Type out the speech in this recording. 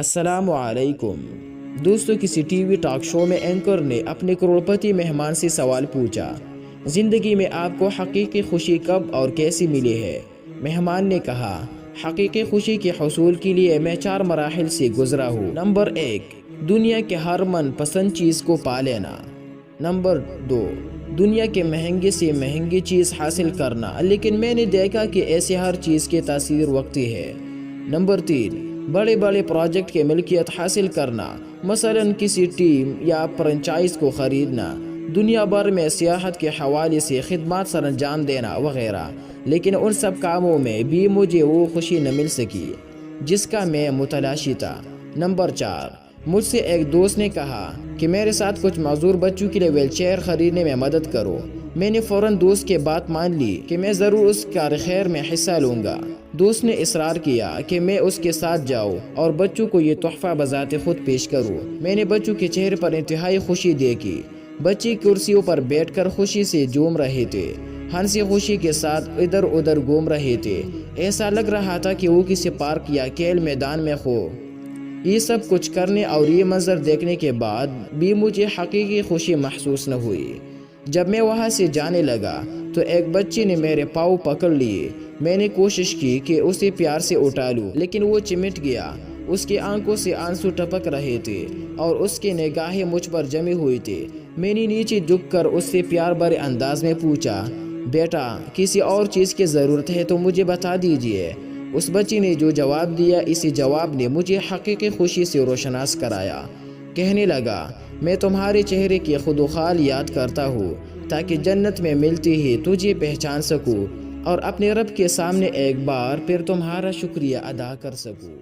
السلام علیکم دوستو، کسی ٹی وی ٹاک شو میں اینکر نے اپنے کروڑپتی مہمان سے سوال پوچھا، زندگی میں آپ کو حقیقی خوشی کب اور کیسی ملی ہے؟ مہمان نے کہا، حقیقی خوشی کے حصول کے لیے میں 4 مراحل سے گزرا ہوں۔ نمبر 1، دنیا کے ہر من پسند چیز کو پا لینا۔ نمبر 2، دنیا کے مہنگے سے مہنگی چیز حاصل کرنا، لیکن میں نے دیکھا کہ ایسے ہر چیز کی تاثیر وقتی ہے۔ نمبر 3، بڑے بڑے پروجیکٹ کے ملکیت حاصل کرنا، مثلا کسی ٹیم یا فرنچائز کو خریدنا، دنیا بھر میں سیاحت کے حوالے سے خدمات سر انجام دینا وغیرہ، لیکن ان سب کاموں میں بھی مجھے وہ خوشی نہ مل سکی جس کا میں متلاشی تھا۔ نمبر 4، مجھ سے ایک دوست نے کہا کہ میرے ساتھ کچھ معذور بچوں کے لیے ویل چیئر خریدنے میں مدد کرو۔ میں نے فوراً دوست کی بات مان لی کہ میں ضرور اس کار خیر میں حصہ لوں گا۔ دوست نے اصرار کیا کہ میں اس کے ساتھ جاؤں اور بچوں کو یہ تحفہ بذات خود پیش کروں۔ میں نے بچوں کے چہرے پر انتہائی خوشی دیکھی۔ بچے کرسیوں پر بیٹھ کر خوشی سے جھوم رہے تھے، ہنسی خوشی کے ساتھ ادھر ادھر گھوم رہے تھے، ایسا لگ رہا تھا کہ وہ کسی پارک یا کھیل میدان میں ہو۔ یہ سب کچھ کرنے اور یہ منظر دیکھنے کے بعد بھی مجھے حقیقی خوشی محسوس نہ ہوئی۔ جب میں وہاں سے جانے لگا تو ایک بچے نے میرے پاؤں پکڑ لیے۔ میں نے کوشش کی کہ اسے پیار سے اٹھا لوں، لیکن وہ چمٹ گیا۔ اس کی آنکھوں سے آنسو ٹپک رہے تھے اور اس کی نگاہیں مجھ پر جمی ہوئی تھی۔ میں نے نیچے جھک کر اس سے پیار بھرے انداز میں پوچھا، بیٹا کسی اور چیز کی ضرورت ہے تو مجھے بتا دیجیے۔ اس بچے نے جو جواب دیا، اسی جواب نے مجھے حقیقی خوشی سے روشناس کرایا۔ کہنے لگا، میں تمہارے چہرے کی خدوخال یاد کرتا ہوں تاکہ جنت میں ملتی ہی تجھے پہچان سکوں اور اپنے رب کے سامنے ایک بار پھر تمہارا شکریہ ادا کر سکوں۔